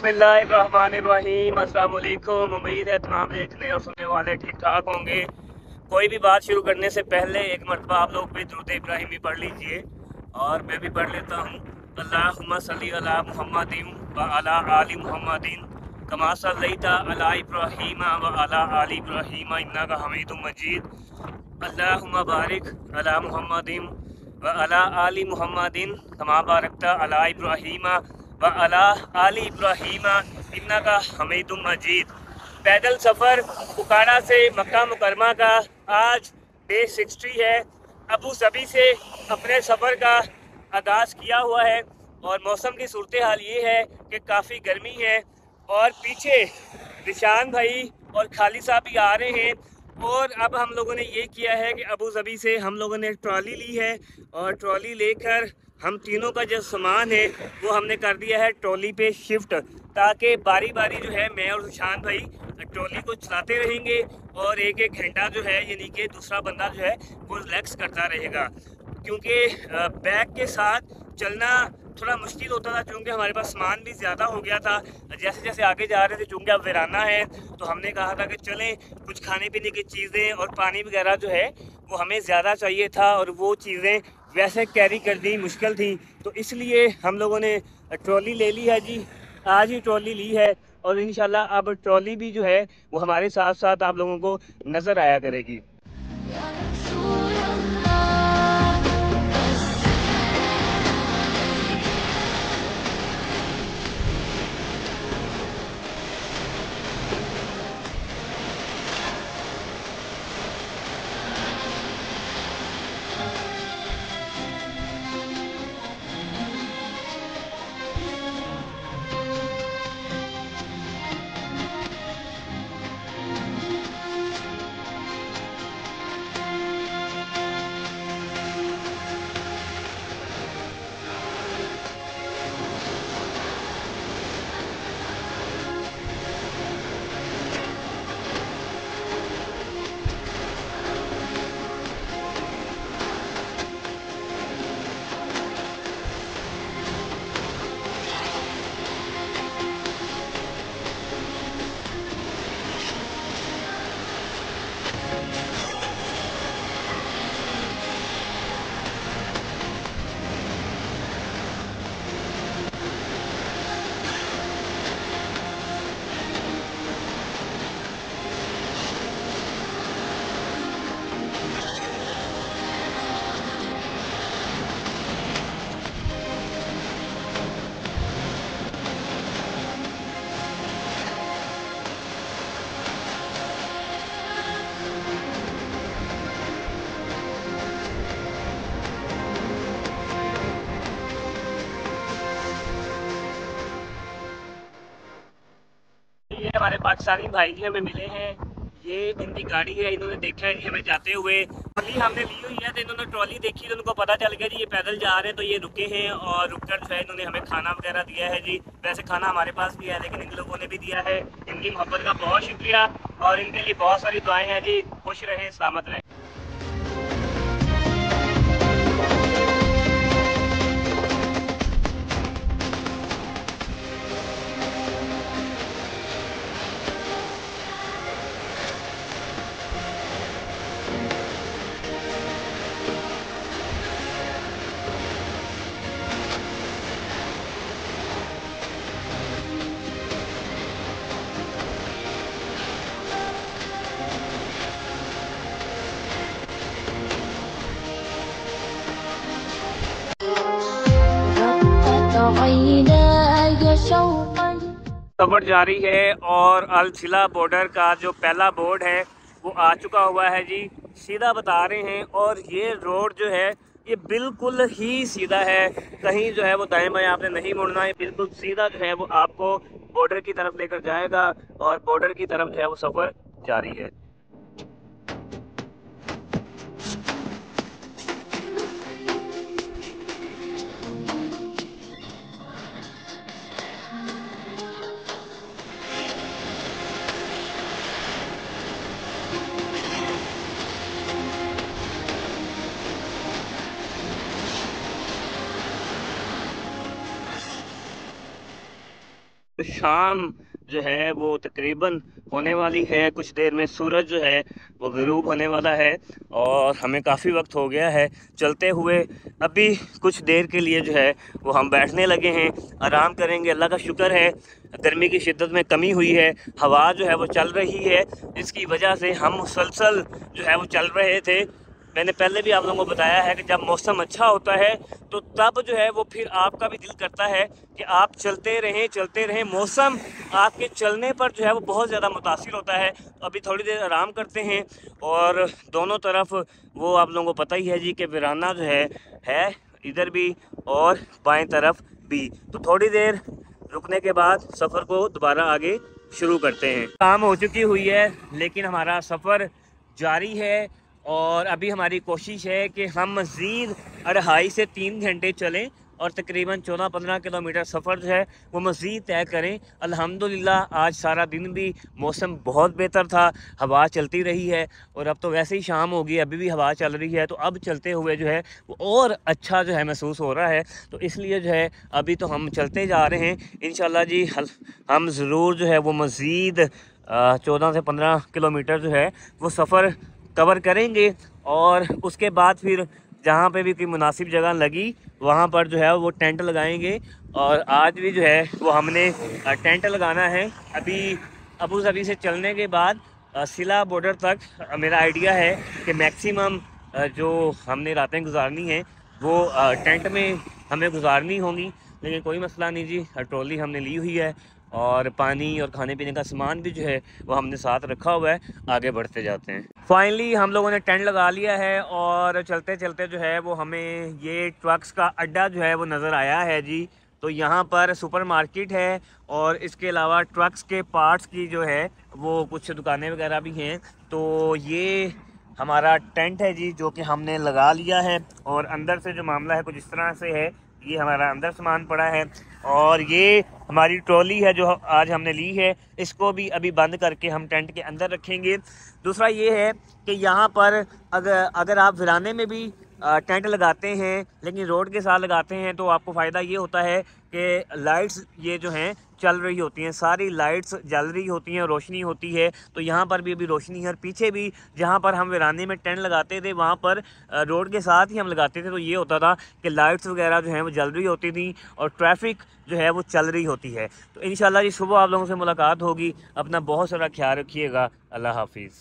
बिस्मिल्लाहिर्रहमानिर्रहीम। अस्सलाम वालेकुम। उम्मीद है तमाम देखने और सुनने वाले ठीक ठाक होंगे। कोई भी बात शुरू करने से पहले एक मरतबा आप लोग भी दुरूद इब्राहिमी पढ़ लीजिए और मैं भी पढ़ लेता हूँ। अल्लाहुम्मा सल्ली अला मुहम्मदिन व अला आलि मुहम्मदिन कमा सल्लैता अला इब्राहीम व अला आलि इब्राहीम इन्नका हमीदुम मजीद। अल्लाहुम्मा बारिक अला मुहम्मदिन व अला आलि मुहम्मदिन कमा बारकता अला इब्राहीम व अला आलि इब्राहीम इन्नका हमीदुम मजीद। पैदल सफ़र बुखारा से मक्का मुकरमा का आज डे 60 है। अबू धाबी से अपने सफ़र का आगाज़ किया हुआ है और मौसम की सूरत हाल ये है कि काफ़ी गर्मी है और पीछे निशान भाई और खाली साहब भी आ रहे हैं। और अब हम लोगों ने ये किया है कि अबू धाबी से हम लोगों ने ट्रॉली ली है और ट्रॉली लेकर हम तीनों का जो सामान है वो हमने कर दिया है ट्रॉली पे शिफ्ट, ताकि बारी बारी जो है मैं और निशान भाई ट्रॉली को चलाते रहेंगे और एक एक घंटा जो है यानी कि दूसरा बंदा जो है वो रिलैक्स करता रहेगा। क्योंकि बैग के साथ चलना थोड़ा मुश्किल होता था, क्योंकि हमारे पास सामान भी ज़्यादा हो गया था। जैसे जैसे आगे जा रहे थे, चूँकि अब वीराना है तो हमने कहा था कि चलें कुछ खाने पीने की चीज़ें और पानी वगैरह जो है वो हमें ज़्यादा चाहिए था और वो चीज़ें वैसे कैरी करनी मुश्किल थी, तो इसलिए हम लोगों ने ट्रॉली ले ली है जी। आज ही ट्रॉली ली है और इंशाल्लाह अब ट्रॉली भी जो है वो हमारे साथ साथ आप लोगों को नज़र आया करेगी। ये हमारे पाकिस्तानी भाई जी हमें मिले हैं, ये इनकी गाड़ी है, इन्होंने देखा है हमें जाते हुए। ट्रॉली हमने ली हुई है तो इन्होंने ट्रॉली देखी तो उनको पता चल गया जी ये पैदल जा रहे हैं, तो ये रुके हैं और रुककर जो है इन्होंने हमें खाना वगैरह दिया है जी। वैसे खाना हमारे पास भी है लेकिन इन लोगों ने भी दिया है। इनकी मोहब्बत का बहुत शुक्रिया और इनके लिए बहुत सारी दुआएं हैं जी। खुश रहें, सलामत रहें। सफर जारी है और अलसिला बॉर्डर का जो पहला बोर्ड है वो आ चुका हुआ है जी। सीधा बता रहे हैं और ये रोड जो है ये बिल्कुल ही सीधा है, कहीं जो है वो दाएं बाएं आपने नहीं मुड़ना है, बिल्कुल सीधा जो है वो आपको बॉर्डर की तरफ लेकर जाएगा और बॉर्डर की तरफ जो है वो सफ़र जारी है। तो शाम जो है वो तकरीबन होने वाली है, कुछ देर में सूरज जो है वो ग़ुरूब होने वाला है और हमें काफ़ी वक्त हो गया है चलते हुए। अभी कुछ देर के लिए जो है वो हम बैठने लगे हैं, आराम करेंगे। अल्लाह का शुक्र है गर्मी की शिद्दत में कमी हुई है, हवा जो है वो चल रही है, जिसकी वजह से हम मुसलसल जो है वो चल रहे थे। मैंने पहले भी आप लोगों को बताया है कि जब मौसम अच्छा होता है तो तब जो है वो फिर आपका भी दिल करता है कि आप चलते रहें। मौसम आपके चलने पर जो है वो बहुत ज़्यादा मुतासिर होता है। तो अभी थोड़ी देर आराम करते हैं और दोनों तरफ वो आप लोगों को पता ही है जी कि वीराना जो है इधर भी और बाएं तरफ भी। तो थोड़ी देर रुकने के बाद सफ़र को दोबारा आगे शुरू करते हैं। शाम हो चुकी हुई है लेकिन हमारा सफ़र जारी है और अभी हमारी कोशिश है कि हम मज़ीद 2.5 से 3 घंटे चलें और तकरीबन 14-15 किलोमीटर सफ़र जो है वो मज़ीद तय करें। अल्हम्दुलिल्लाह आज सारा दिन भी मौसम बहुत बेहतर था, हवा चलती रही है और अब तो वैसे ही शाम होगी, अभी भी हवा चल रही है। तो अब चलते हुए जो है वो और अच्छा जो है महसूस हो रहा है। तो इसलिए जो है अभी तो हम चलते जा रहे हैं। इंशाल्लाह जी हम ज़रूर जो है वो मज़ीद 14 से 15 किलोमीटर जो है वो सफ़र कवर करेंगे और उसके बाद फिर जहाँ पे भी कोई मुनासिब जगह लगी वहाँ पर जो है वो टेंट लगाएंगे। और आज भी जो है वो हमने टेंट लगाना है। अभी अबू धाबी से चलने के बाद सिला बॉर्डर तक मेरा आइडिया है कि मैक्सिमम जो हमने रातें गुजारनी हैं वो टेंट में हमें गुजारनी होंगी। लेकिन कोई मसला नहीं जी, ट्रॉली हमने ली हुई है और पानी और खाने पीने का सामान भी जो है वो हमने साथ रखा हुआ है। आगे बढ़ते जाते हैं। फाइनली हम लोगों ने टेंट लगा लिया है और चलते चलते जो है वो हमें ये ट्रक्स का अड्डा जो है वो नज़र आया है जी। तो यहाँ पर सुपर मार्केट है और इसके अलावा ट्रक्स के पार्ट्स की जो है वो कुछ दुकानें वगैरह भी हैं। तो ये हमारा टेंट है जी जो कि हमने लगा लिया है और अंदर से जो मामला है कुछ इस तरह से है। ये हमारा अंदर सामान पड़ा है और ये हमारी ट्रॉली है जो आज हमने ली है, इसको भी अभी बंद करके हम टेंट के अंदर रखेंगे। दूसरा ये है कि यहाँ पर अगर आप वीराने में भी टेंट लगाते हैं लेकिन रोड के साथ लगाते हैं तो आपको फ़ायदा ये होता है कि लाइट्स ये जो हैं चल रही होती हैं, सारी लाइट्स जल रही होती हैं, रोशनी होती है। तो यहाँ पर भी अभी रोशनी है और पीछे भी जहाँ पर हम वीराने में टेंट लगाते थे वहाँ पर रोड के साथ ही हम लगाते थे। तो ये होता था कि लाइट्स वगैरह जो हैं वो जल रही होती थी और ट्रैफिक जो है वो चल रही होती है। तो इंशाल्लाह जी सुबह आप लोगों से मुलाकात होगी। अपना बहुत सारा ख्याल रखिएगा। अल्लाह हाफिज़।